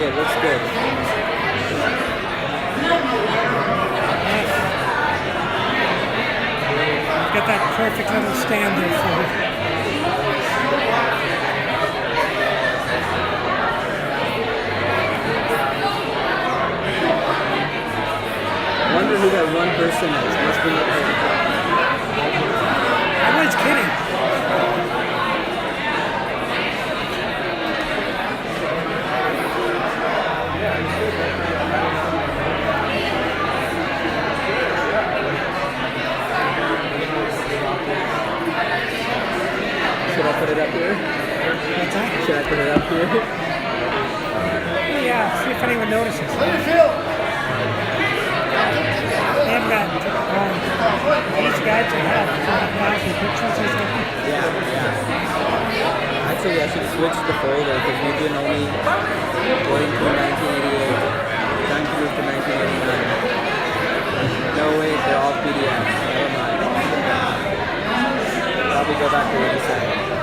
It looks good. Got that perfect little stand there for it. I wonder who that one person is. Must be Everyone's kidding. Should I put it up here? What's that? Should I put it up here? Yeah, see if anyone notices. How do you feel? They haven't got these guys that have 40,000 pictures or something. Yeah. Actually, I should switch the folder because we've been only going through 1988. Time to move to 1989. No, wait, they're all PDFs. Never mind. Probably go back to 87.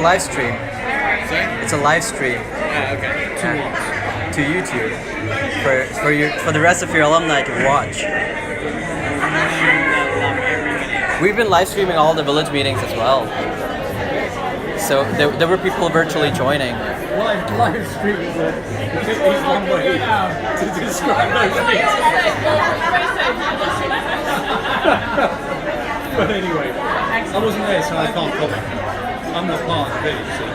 live stream. Sorry? It's a live stream Okay. to YouTube for the rest of your alumni to watch. We've been live streaming all the village meetings as well. So there were people virtually joining. Live streaming is one way to describe those things. But anyway, I wasn't there, so I can't comment. I'm not part of the village, so.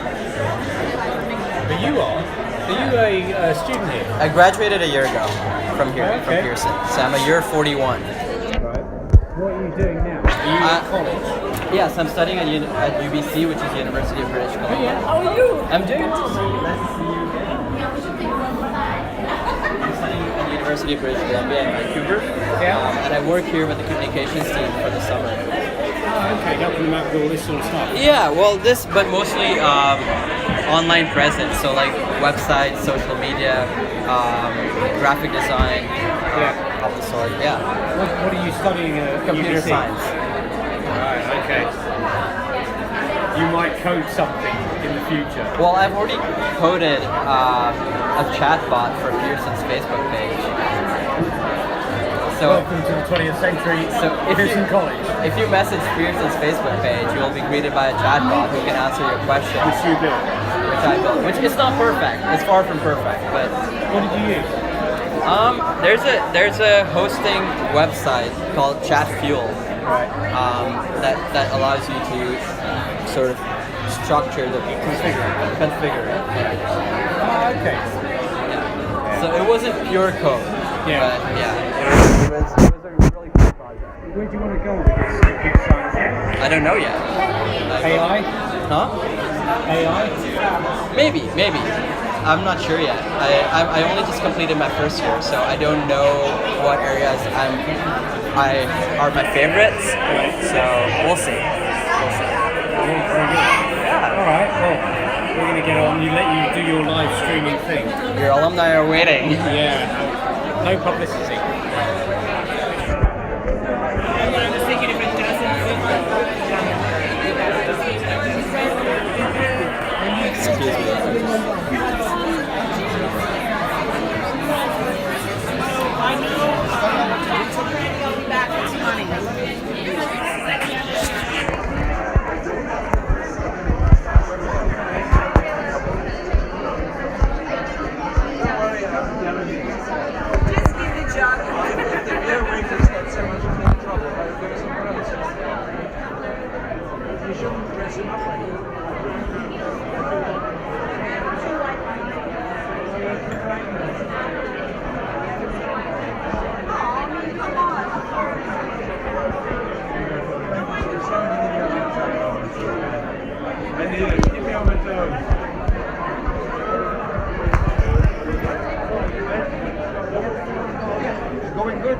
But you are? Are you a student here? I graduated a year ago from here, Okay. from Pearson. So I'm a year 41. Right. What are you doing now? Are you at college? Yes, I'm studying at UWC, which is University of British Columbia. How are you? I'm doing. Nice to see you again. I'm studying at the University of British Columbia in Vancouver. Yeah. And I work here with the communications team for the summer. Oh, okay, helping them out with all this sort of stuff. Yeah, well, but mostly online presence. So like websites, social media, graphic design, of the sort. Yeah. What are you studying at Computer UWC? science. Right, okay. You might code something in the future. Well, I've already coded a chatbot for Pearson's Facebook page. So, Welcome to the 20th century, if Pearson College. If you message Pearson's Facebook page, you will be greeted by a chatbot who can answer your questions. Which you built. Which I built. Which is not perfect. It's far from perfect, but What did you use? there's a hosting website called ChatFuel that allows you to sort of structure the configure it. Ah, okay. Yeah. So it wasn't pure code. Yeah. But yeah, it was a really cool project. Where do you want to go with this computer science? I don't know yet. AI? Huh? AI? Maybe. I'm not sure yet. I only just completed my first year, so I don't know what areas are my favorites. So we'll see. Yeah. All right. Well, we're going to get on. Let you do your live streaming thing. Your alumni are waiting. Yeah. No publicity. Excuse me. Going good.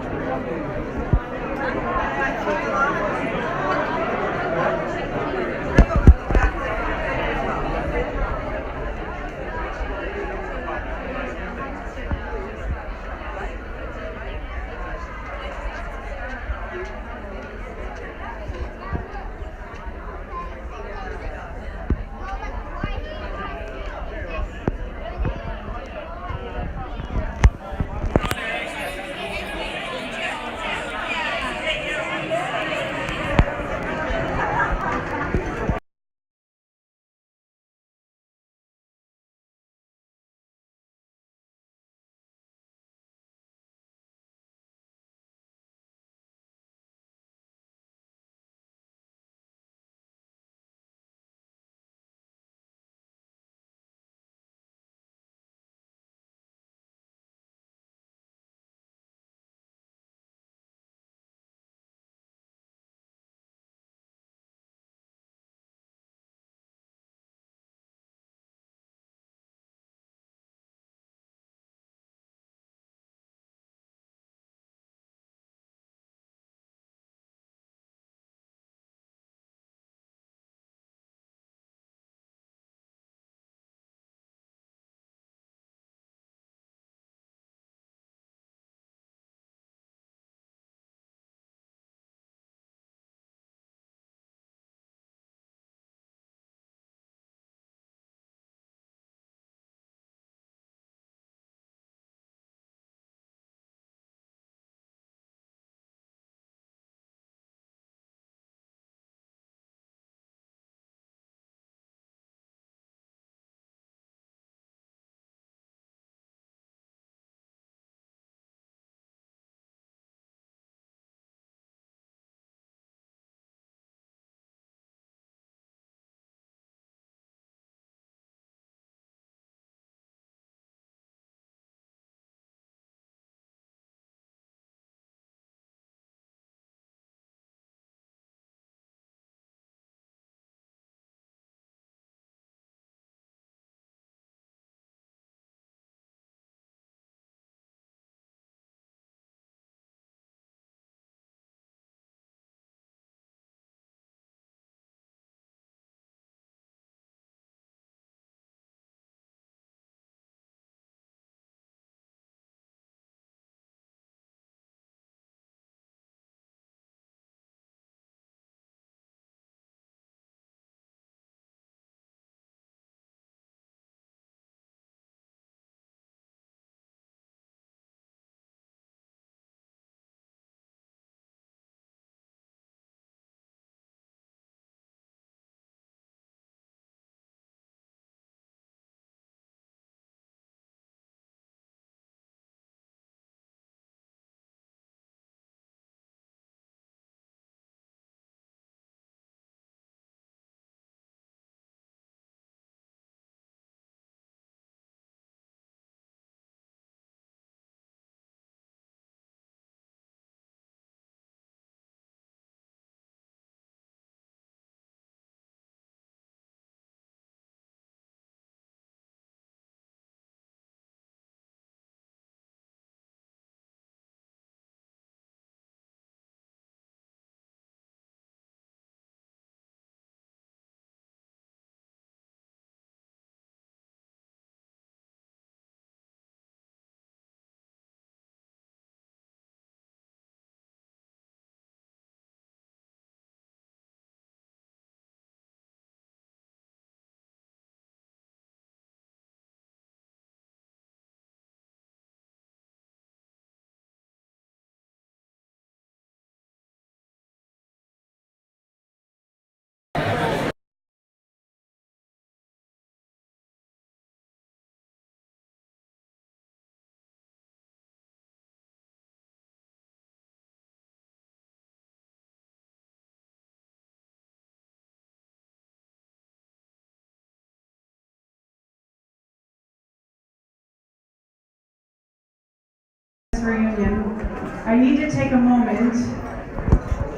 I need to take a moment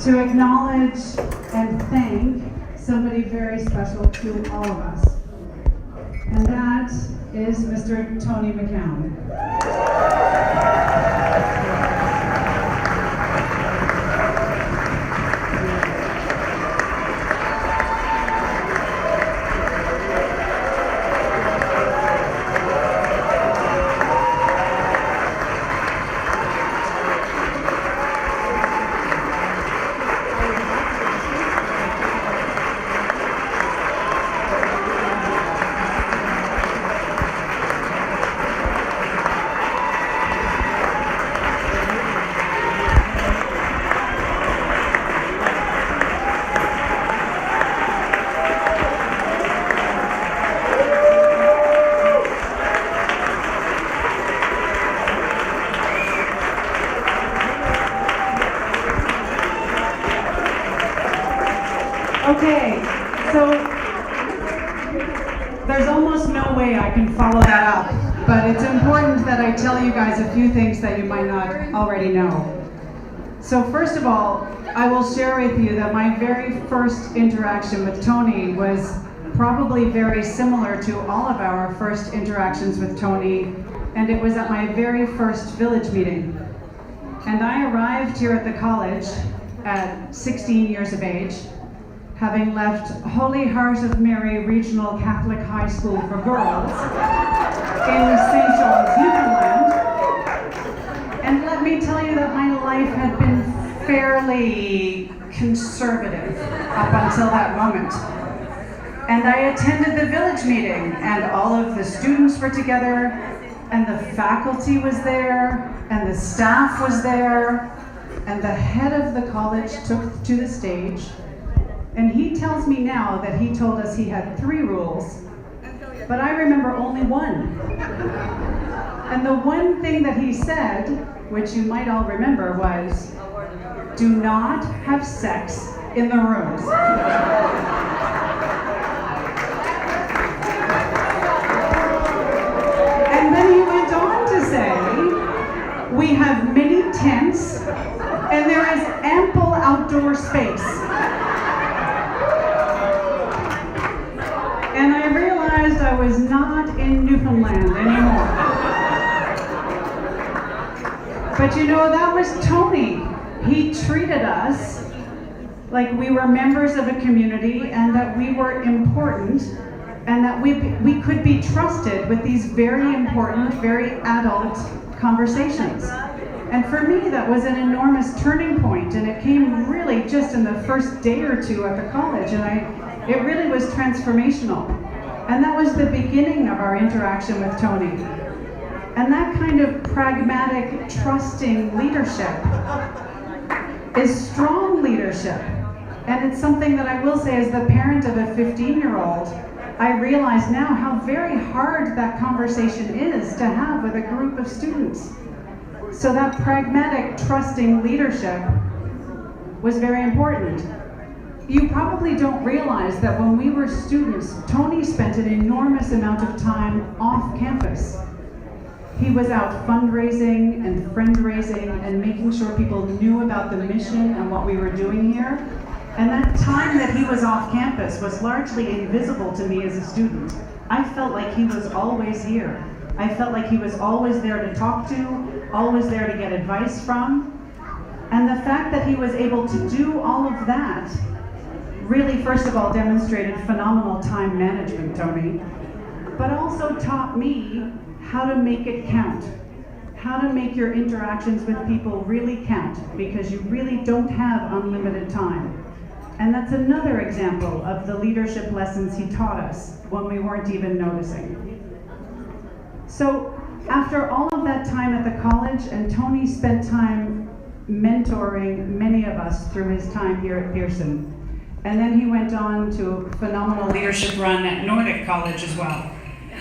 to acknowledge and thank somebody very special to all of us. And that is Mr. Tony McCown. Okay, so there's almost no way I can follow that up, but it's important that I tell you guys a few things that you might not already know. So first of all, I will share with you that my very first interaction with Tony was probably very similar to all of our first interactions with Tony, and it was at my very first village meeting. And I arrived here at the college at 16 years of age, having left Holy Heart of Mary Regional Catholic High School for Girls in St. John's, Newfoundland. And let me tell you that my life had been fairly conservative up until that moment. And I attended the village meeting, and all of the students were together, and the faculty was there, and the staff was there, and the head of the college took to the stage. And he tells me now that he told us he had 3 rules, but I remember only one. And the one thing that he said, which you might all remember, was, do not have sex in the rooms. And then he went on to say, we have many tents, and there is ample outdoor space. And I realized I was not in Newfoundland anymore. But you know, that was Tony. He treated us like we were members of a community and that we were important and that we could be trusted with these very important, very adult conversations. And for me, that was an enormous turning point, and it came really just in the first day or two at the college, and it really was transformational. And that was the beginning of our interaction with Tony. And that kind of pragmatic, trusting leadership is strong leadership. And it's something that I will say, as the parent of a 15-year-old, I realize now how very hard that conversation is to have with a group of students. So that pragmatic, trusting leadership was very important. You probably don't realize that when we were students, Tony spent an enormous amount of time off campus. He was out fundraising and friend-raising and making sure people knew about the mission and what we were doing here. And that time that he was off campus was largely invisible to me as a student. I felt like he was always here. I felt like he was always there to talk to, always there to get advice from. And the fact that he was able to do all of that really, first of all, demonstrated phenomenal time management, Tony, but also taught me how to make it count, how to make your interactions with people really count, because you really don't have unlimited time. And that's another example of the leadership lessons he taught us when we weren't even noticing. So after all of that time at the college, and Tony spent time mentoring many of us through his time here at Pearson. And then he went on to a phenomenal leadership run at Nordic College as well.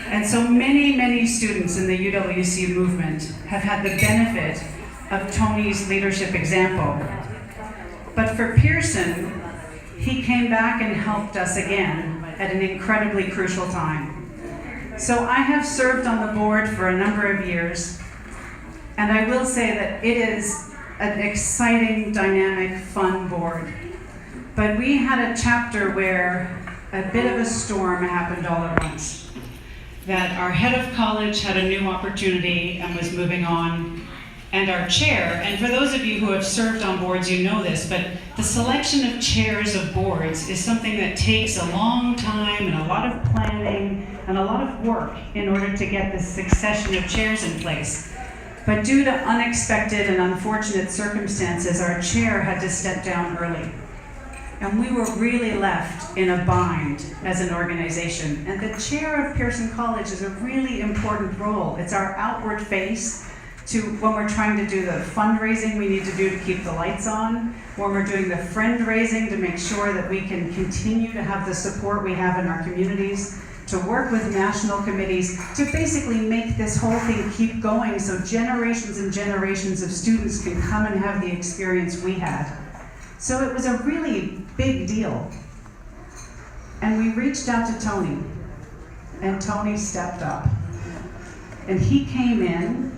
And so many, many students in the UWC movement have had the benefit of Tony's leadership example. But for Pearson, he came back and helped us again at an incredibly crucial time. So I have served on the board for a number of years, and I will say that it is an exciting, dynamic, fun board. But we had a chapter where a bit of a storm happened all at once. That our head of college had a new opportunity and was moving on, and our chair, and for those of you who have served on boards, you know this, but the selection of chairs of boards is something that takes a long time and a lot of planning and a lot of work in order to get this succession of chairs in place. But due to unexpected and unfortunate circumstances, our chair had to step down early. And we were really left in a bind as an organization. And the chair of Pearson College is a really important role. It's our outward face to when we're trying to do the fundraising we need to do to keep the lights on, when we're doing the friend raising to make sure that we can continue to have the support we have in our communities, to work with national committees, to basically make this whole thing keep going so generations and generations of students can come and have the experience we had. So it was a really big deal. And we reached out to Tony, and Tony stepped up. And he came in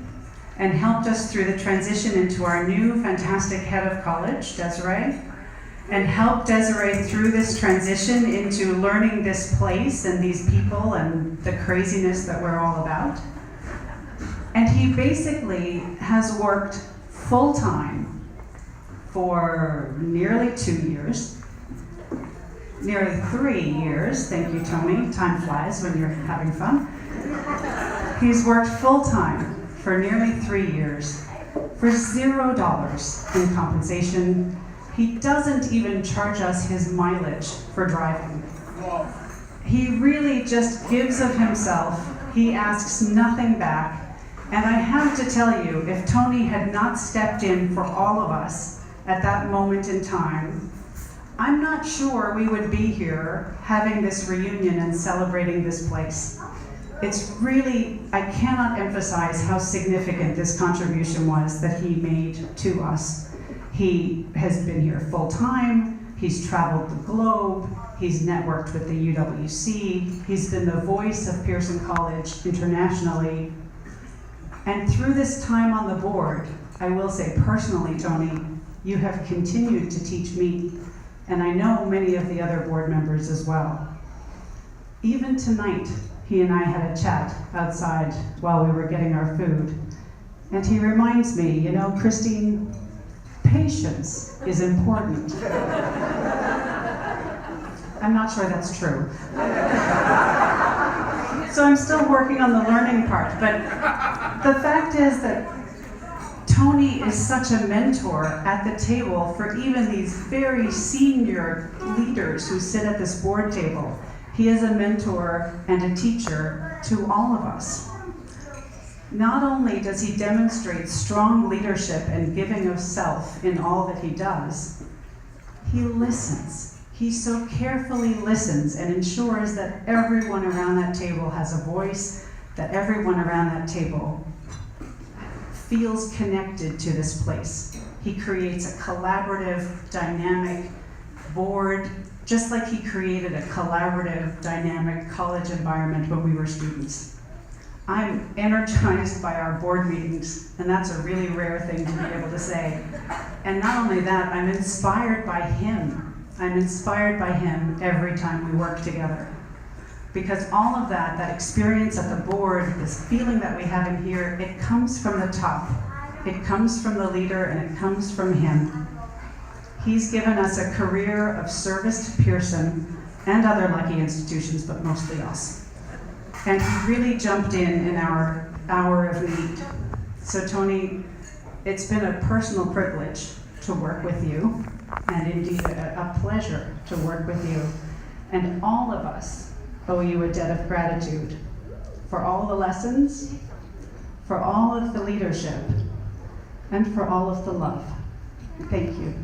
and helped us through the transition into our new fantastic head of college, Desiree, and helped Desiree through this transition into learning this place and these people and the craziness that we're all about. And he basically has worked full-time for nearly 2 years, nearly 3 years, thank you, Tony, time flies when you're having fun. He's worked full-time for nearly 3 years for $0 in compensation. He doesn't even charge us his mileage for driving. He really just gives of himself. He asks nothing back. And I have to tell you, if Tony had not stepped in for all of us at that moment in time, I'm not sure we would be here having this reunion and celebrating this place. It's really, I cannot emphasize how significant this contribution was that he made to us. He has been here full time, he's traveled the globe, he's networked with the UWC, he's been the voice of Pearson College internationally. And through this time on the board, I will say personally, Tony, you have continued to teach me, and I know many of the other board members as well. Even tonight, he and I had a chat outside while we were getting our food. And he reminds me, you know, Christine, patience is important. I'm not sure that's true. So I'm still working on the learning part, but the fact is that Tony is such a mentor at the table for even these very senior leaders who sit at this board table. He is a mentor and a teacher to all of us. Not only does he demonstrate strong leadership and giving of self in all that he does, he listens. He so carefully listens and ensures that everyone around that table has a voice, that everyone around that table feels connected to this place. He creates a collaborative, dynamic board, just like he created a collaborative, dynamic college environment when we were students. I'm energized by our board meetings, and that's a really rare thing to be able to say. And not only that, I'm inspired by him. I'm inspired by him every time we work together. Because all of that experience at the board, this feeling that we have in here, it comes from the top. It comes from the leader, and it comes from him. He's given us a career of service to Pearson and other lucky institutions, but mostly us. And he really jumped in our hour of need. So Tony, it's been a personal privilege to work with you, and indeed a pleasure to work with you. And all of us owe you a debt of gratitude for all the lessons, for all of the leadership, and for all of the love. Thank you.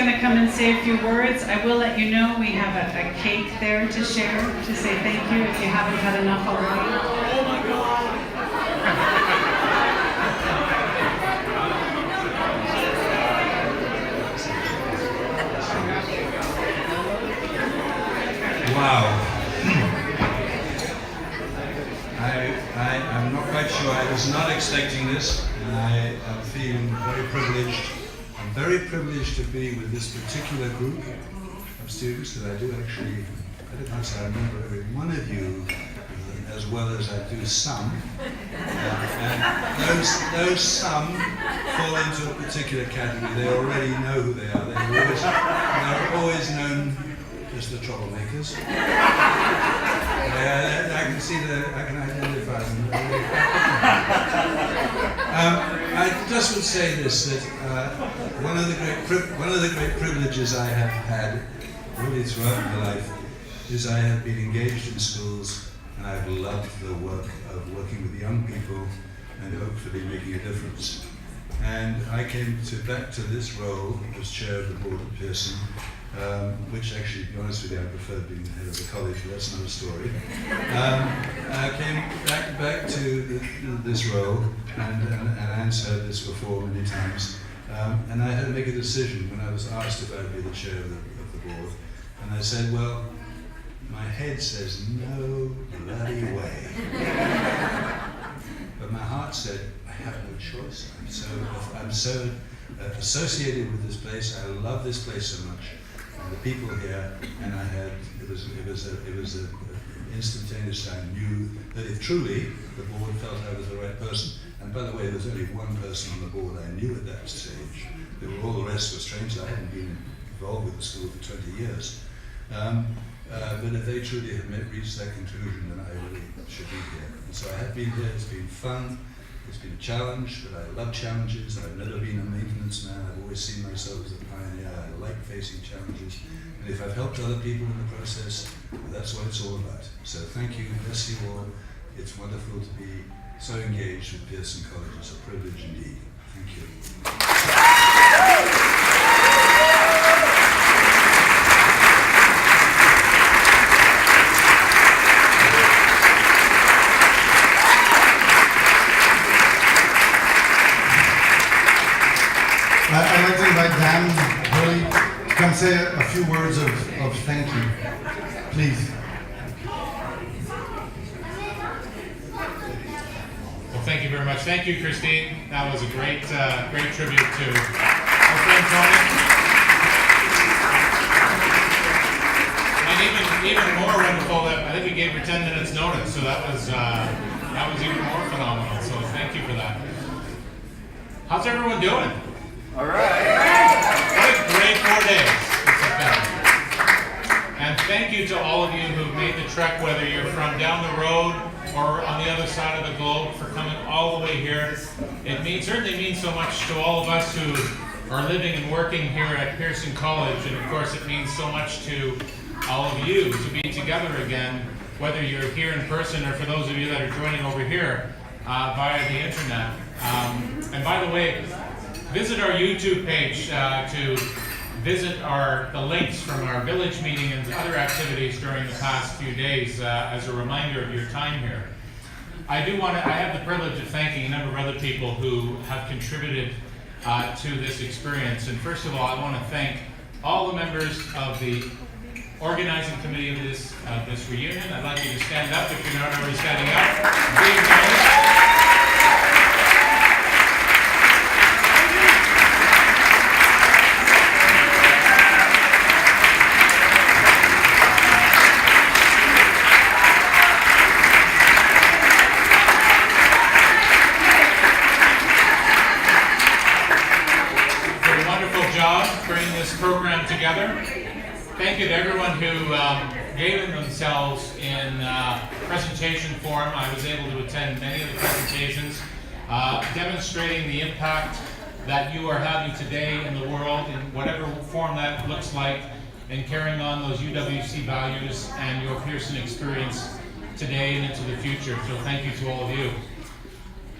going to come and say a few words. I will let you know we have a cake there to share, to say thank you if you haven't had enough already. Oh my God! Wow. I'm not quite sure. I was not expecting this, and I am feeling very privileged. I'm very privileged to be with this particular group of students that I do actually, I don't know if I remember every one of you as well as I do some. And those some fall into a particular category. They already know who they are. They're always known as the troublemakers. I can see I can identify them. I just would say this, that one of the great privileges I have had really throughout my life is I have been engaged in schools, and I've loved the work of working with young people and hopefully making a difference. And I came back to this role as chair of the board at Pearson, which actually, to be honest with you, I preferred being the head of the college, but that's another story. I came back to this role, and Anne's heard this before many times, and I had to make a decision when I was asked if I'd be the chair of the board, and I said, well, my head says no bloody way. But my heart said, I have no choice. I'm so associated with this place. I love this place so much. The people here, and it was instantaneous. I knew that if truly the board felt I was the right person, and by the way, there's only one person on the board I knew at that stage. All the rest were strangers. I hadn't been involved with the school for 20 years. But if they truly had reached that conclusion, then I really should be here. And so I have been here. It's been fun. It's been a challenge, but I love challenges. I've never been a maintenance man. I've always seen myself as a pioneer. I like facing challenges. And if I've helped other people in the process, that's what it's all about. So thank you, bless you all. It's wonderful to be so engaged with Pearson College. It's a privilege indeed. Thank you. I'd like to invite Dan Hurley to come say a few words of thank you, please. Well, thank you very much. Thank you, Christine. That was a great tribute to our friend Tony. And even more wonderful that I think we gave her 10 minutes notice, so that was even more phenomenal. So thank you for that. How's everyone doing? All right. What a great 4 days in September. And thank you to all of you who've made the trek, whether you're from down the road or on the other side of the globe, for coming all the way here. It certainly means so much to all of us who are living and working here at Pearson College, and of course it means so much to all of you to be together again, whether you're here in person or for those of you that are joining over here via the internet. And by the way, visit our YouTube page to visit the links from our village meeting and other activities during the past few days as a reminder of your time here. I have the privilege of thanking a number of other people who have contributed to this experience. And first of all, I want to thank all the members of the organizing committee of this reunion. I'd like you to stand up if you're not already standing up. Big noise. Program together. Thank you to everyone who gave themselves in presentation form. I was able to attend many of the presentations, demonstrating the impact that you are having today in the world, in whatever form that looks like, and carrying on those UWC values and your Pearson experience today and into the future. So thank you to all of you.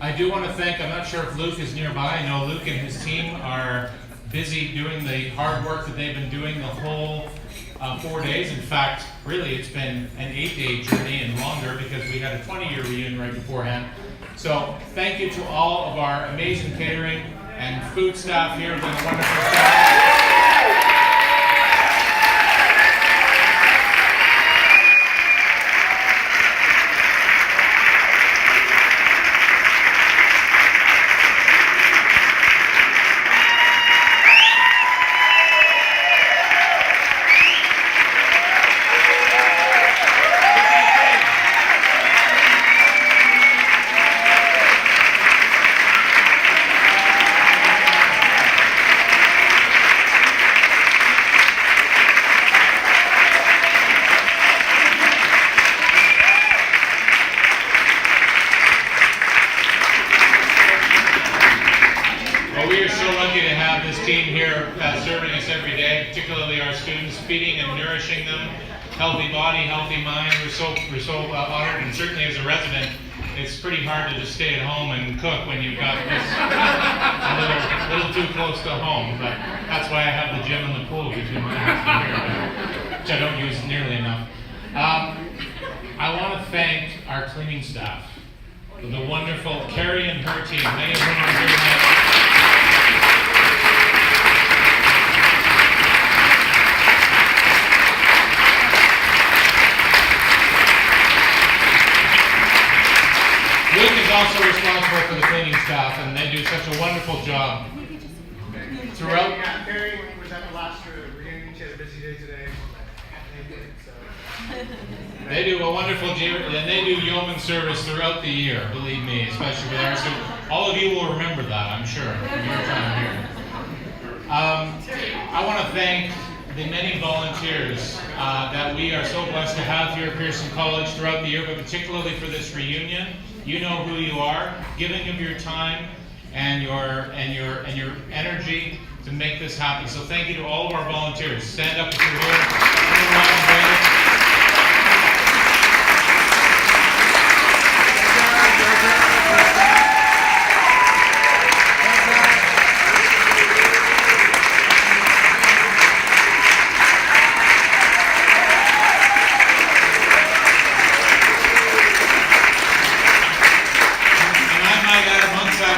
I do want to thank, I'm not sure if Luke is nearby. I know Luke and his team are busy doing the hard work that they've been doing the whole 4 days. In fact, really it's been an 8-day journey and longer because we had a 20-year reunion right beforehand. So thank you to all of our amazing catering and food staff here. It's been a wonderful job. Team here serving us every day, particularly our students, feeding and nourishing them, healthy body, healthy mind. We're so honored, and certainly as a resident, it's pretty hard to just stay at home and cook when you've got this a little too close to home. But that's why I have the gym and the pool between my house and here, which I don't use nearly enough. I want to thank our cleaning staff, the wonderful Carrie and her team, many of whom are here tonight. Luke is also responsible for the cleaning staff, and they do such a wonderful job throughout. Yeah, Carrie was at the last reunion. She had a busy day today. They do a wonderful job, and they do yeoman service throughout the year, believe me, especially with our students. All of you will remember that, I'm sure, from your time here. I want to thank the many volunteers that we are so blessed to have here at Pearson College throughout the year, but particularly for this reunion. You know who you are, giving of your time and your energy to make this happen. So thank you to all of our volunteers. Stand up if you're here.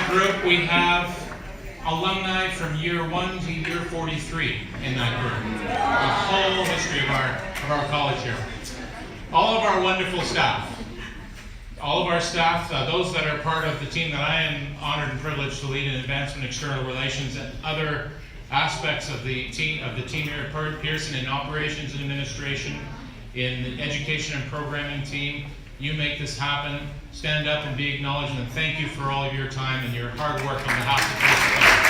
Group, we have alumni from year 1 to year 43 in that group. The whole history of our college here. All of our wonderful staff. All of our staff, those that are part of the team that I am honored and privileged to lead in advancement external relations and other aspects of the team here at Pearson in operations and administration, in the education and programming team. You make this happen. Stand up and be acknowledged, and thank you for all of your time and your hard work on behalf of Pearson College.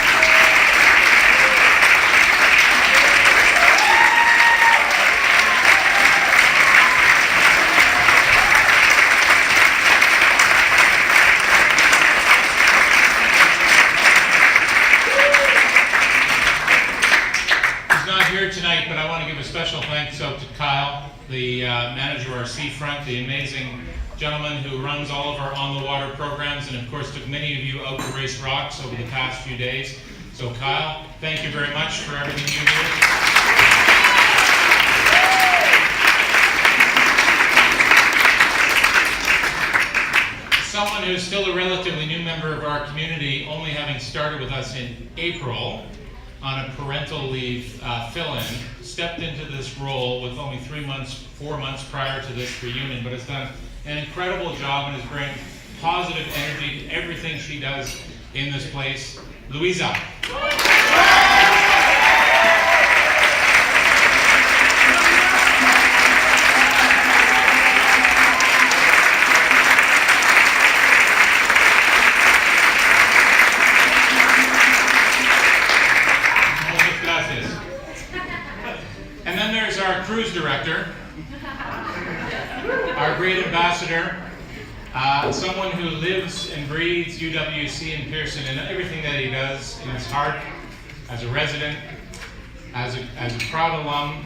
He's not here tonight, but I want to give a special thanks out to Kyle, the manager of our seafront, the amazing gentleman who runs all of our on-the-water programs, and of course took many of you out to race rocks over the past few days. So Kyle, thank you very much for everything you do. Someone who's still a relatively new member of our community, only having started with us in April on a parental leave fill-in, stepped into this role with only 4 months prior to this reunion, but has done an incredible job and is bringing positive energy to everything she does in this place. Louisa. Muchas gracias. And then there's our cruise director, our great ambassador, someone who lives and breathes UWC and Pearson and everything that he does in his heart, as a resident, as a proud alum,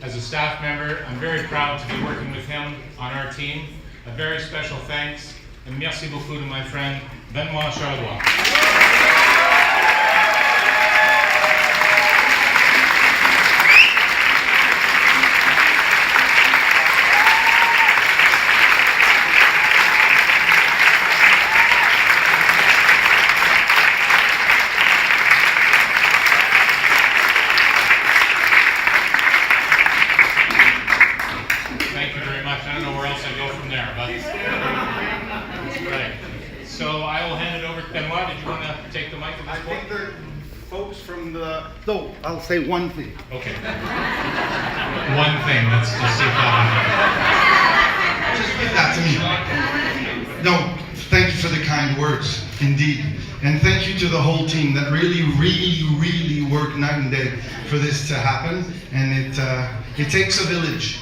as a staff member. I'm very proud to be working with him on our team. A very special thanks, and merci beaucoup to my friend Benoit Charlois. Benoit, did you want to take the mic at I this think point? they're folks from the. No, I'll say one thing. Okay. One thing, let's just see if that Just give that to me. No, thank you for the kind words, indeed. And thank you to the whole team that really worked night and day for this to happen. And it takes a village.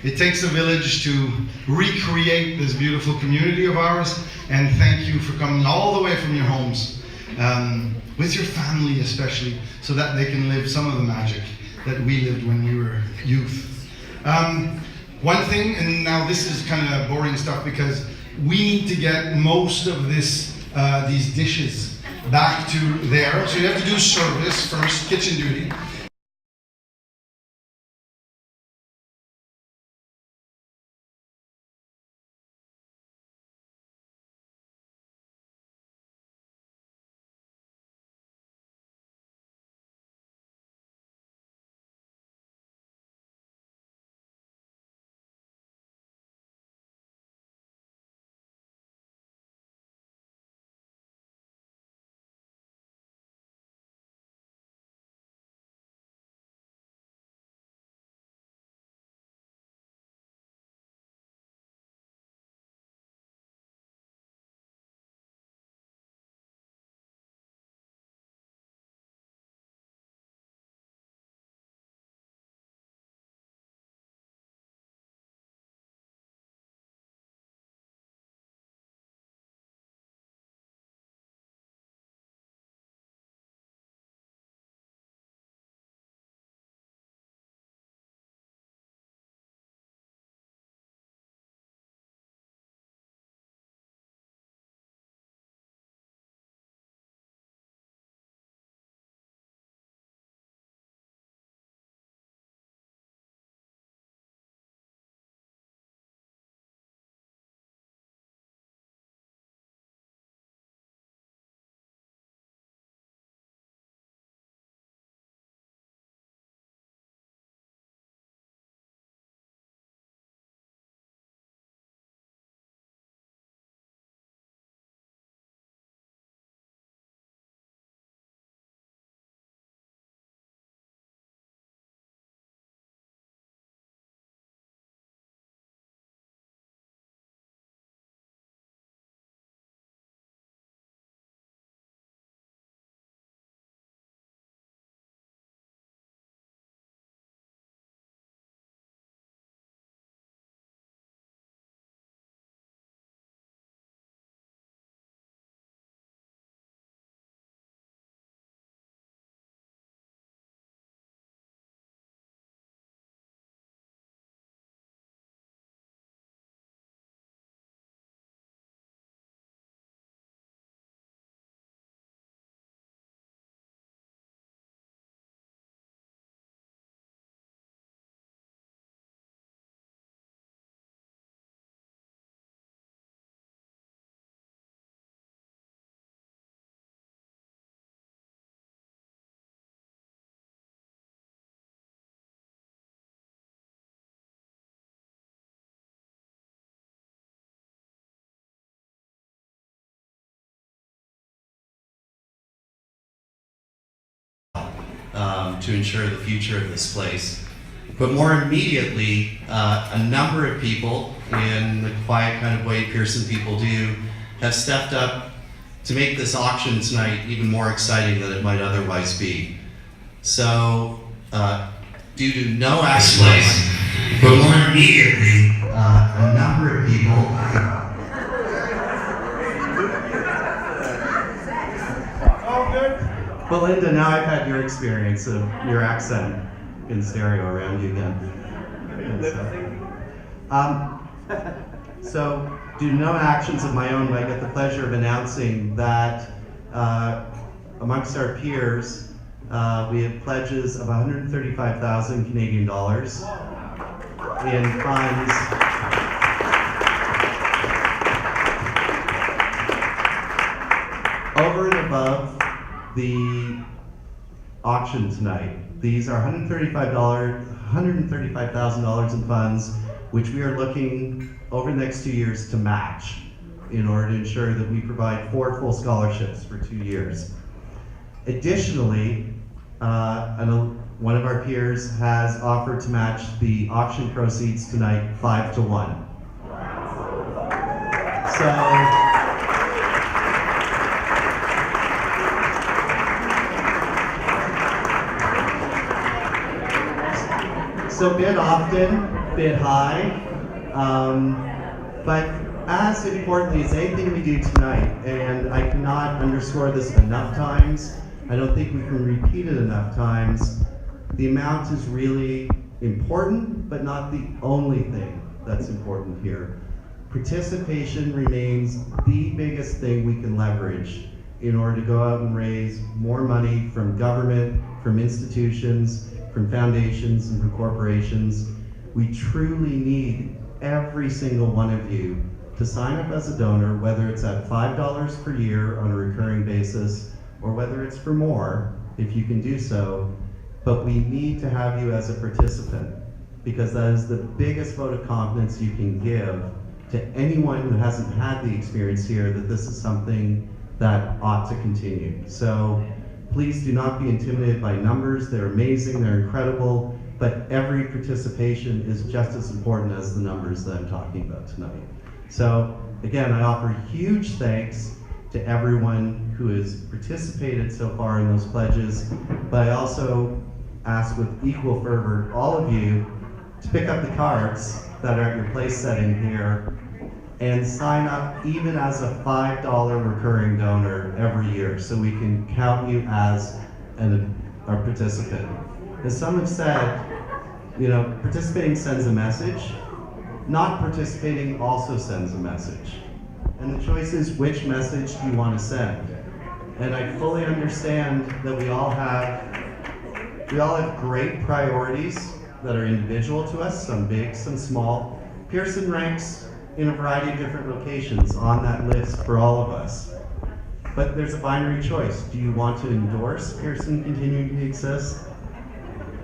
It takes a village to recreate this beautiful community of ours. And thank you for coming all the way from your homes, with your family especially, so that they can live some of the magic that we lived when we were youth. One thing, and now this is kind of boring stuff because we need to get most of this, these dishes back to there. So you have to do service first, kitchen duty. To ensure the future of this place. But more immediately, a number of people, in the quiet kind of way Pearson people do, have stepped up to make this auction tonight even more exciting than it might otherwise be. So, due to no place, but more immediately, a number of people. Well, Linda, now I've had your experience of your accent in stereo around you again. So, due to no actions of my own, I get the pleasure of announcing that amongst our peers, we have pledges of 135,000 Canadian dollars in funds over and above the auction tonight. These are $135,000 in funds, which we are looking over the next 2 years to match. in order to ensure that we provide 4 full scholarships for 2 years. Additionally, one of our peers has offered to match the auction proceeds tonight 5 to 1. So bid often, bid high, but as importantly as anything we do tonight, and I cannot underscore this enough times, I don't think we can repeat it enough times, the amount is really important, but not the only thing that's important here. Participation remains the biggest thing we can leverage in order to go out and raise more money from government, from institutions, from foundations, and from corporations. We truly need every single one of you to sign up as a donor, whether it's at $5 per year on a recurring basis, or whether it's for more, if you can do so. But we need to have you as a participant, because that is the biggest vote of confidence you can give to anyone who hasn't had the experience here that this is something that ought to continue. So please do not be intimidated by numbers. They're amazing, they're incredible, but every participation is just as important as the numbers that I'm talking about tonight. So again, I offer huge thanks to everyone who has participated so far in those pledges, but I also ask with equal fervor all of you to pick up the cards that are at your place setting here and sign up even as a $5 recurring donor every year, so we can count you as a participant. As some have said, participating sends a message. Not participating also sends a message. And the choice is, which message do you want to send? And I fully understand that we all have great priorities that are individual to us, some big, some small. Pearson ranks in a variety of different locations on that list for all of us. But there's a binary choice. Do you want to endorse Pearson continuing to exist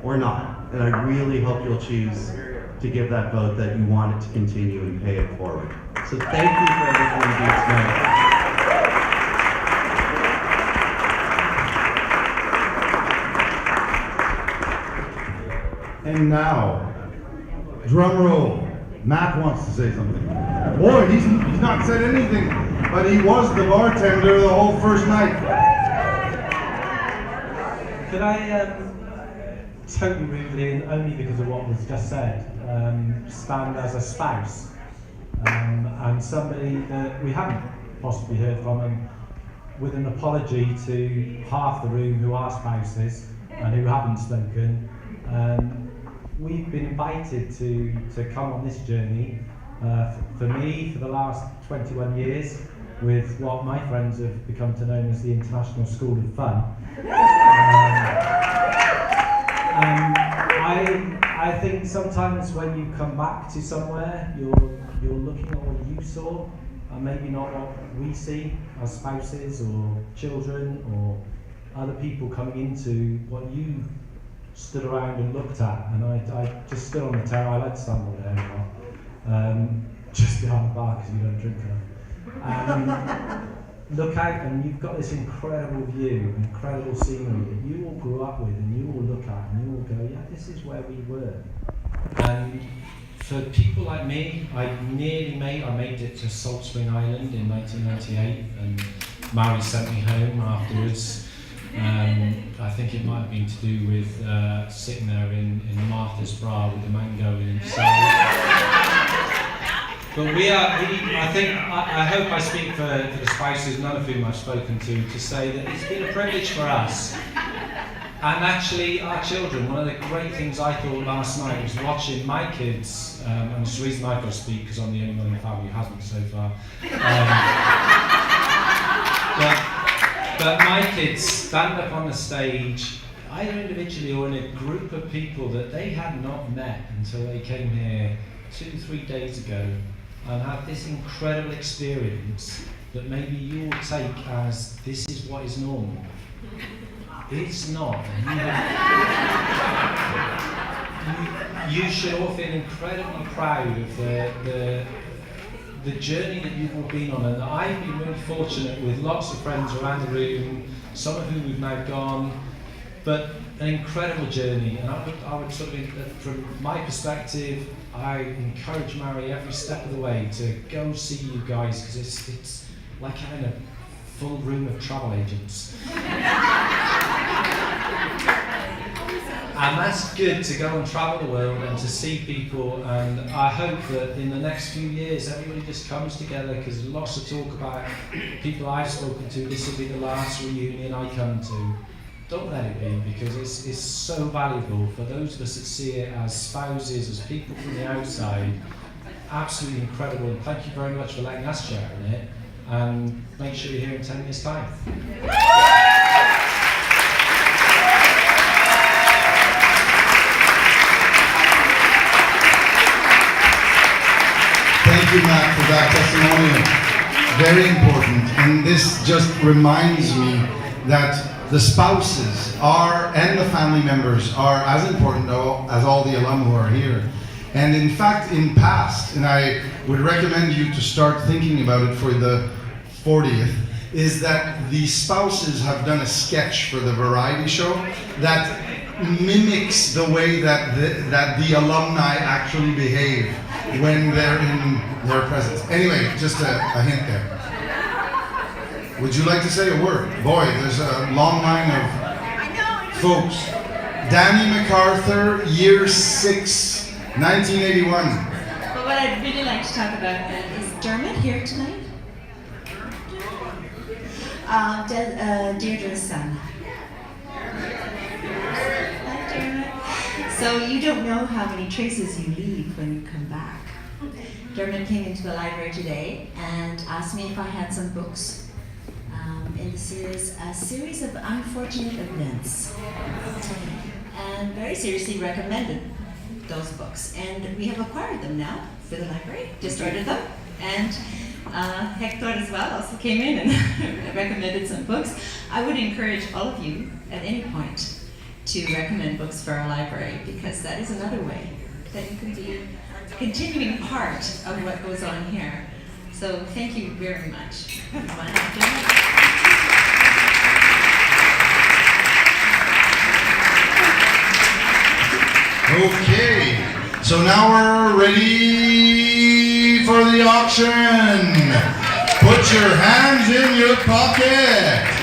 or not? And I really hope you'll choose to give that vote that you want it to continue and pay it forward. So thank you for everything you do tonight. And now, drum roll, Mac wants to say something. Boy, he's not said anything, but he was the bartender the whole first night. Could I totally rudely, and only because of what was just said, stand as a spouse and somebody that we haven't possibly heard from, and with an apology to half the room who are spouses and who haven't spoken. We've been invited to come on this journey, for me, for the last 21 years, with what my friends have become to know as the International School of Fun. I think sometimes when you come back to somewhere, you're looking at what you saw, and maybe not what we see as spouses or children or other people coming into what you stood around and looked at. And I just stood on the terrace. I like to stand on there a lot, just behind the bar because you don't drink enough. Look out, and you've got this incredible view, incredible scenery that you all grew up with, and you all look at, and you all go, yeah, this is where we were. And for people like me, I made it to Salt Spring Island in 1998, and Maui sent me home afterwards. I think it might have been to do with sitting there in Martha's Bra with the mango in But I hope I speak for the spouses, none of whom I've spoken to say that it's been a privilege for us. And actually, our children, one of the great things I thought last night was watching my kids, and it's the reason I've got to speak because I'm the only one in the family who hasn't so far. But my kids stand up on the stage, either individually or in a group of people that they had not met until they came here 2-3 days ago, and have this incredible experience that maybe you'll take as this is what is normal. It's not. You should all feel incredibly proud of the journey that you've all been on, and I've been really fortunate with lots of friends around the room, some of whom we've now gone, but an incredible journey. And I would sort of, from my perspective, I encourage Mary every step of the way to go see you guys, because it's like having a full room of travel agents. And that's good, to go and travel the world and to see people, and I hope that in the next few years everybody just comes together, because there's lots of talk about people I've spoken to, this will be the last reunion I come to. Don't let it be, because it's so valuable for those of us that see it as spouses, as people from the outside. Absolutely incredible, and thank you very much for letting us share in it, and make sure you're here in 10 years' time. Thank you, Matt, for that testimonial. Very important. And this just reminds me that the spouses are, and the family members are as important as all the alum who are here. And in fact, in past, and I would recommend you to start thinking about it for the 40th, is that the spouses have done a sketch for the variety show that mimics the way that the alumni actually behave when they're in their presence. Anyway, just a hint there. Would you like to say a word? Boy, there's a long line of folks. Danny MacArthur, year 6, 1981. But what I'd really like to talk about is Dermot here tonight. Deirdre's son. Hi, Dermot. So you don't know how many traces you leave when you come back. Dermot came into the library today and asked me if I had some books in the series, a series of unfortunate events, and very seriously recommended those books. And we have acquired them now for the library, just ordered them, and Hector as well also came in and recommended some books. I would encourage all of you at any point to recommend books for our library, because that is another way that you can be a continuing part of what goes on here. So thank you very much. Okay, so now we're ready for the auction. Put your hands in your pocket.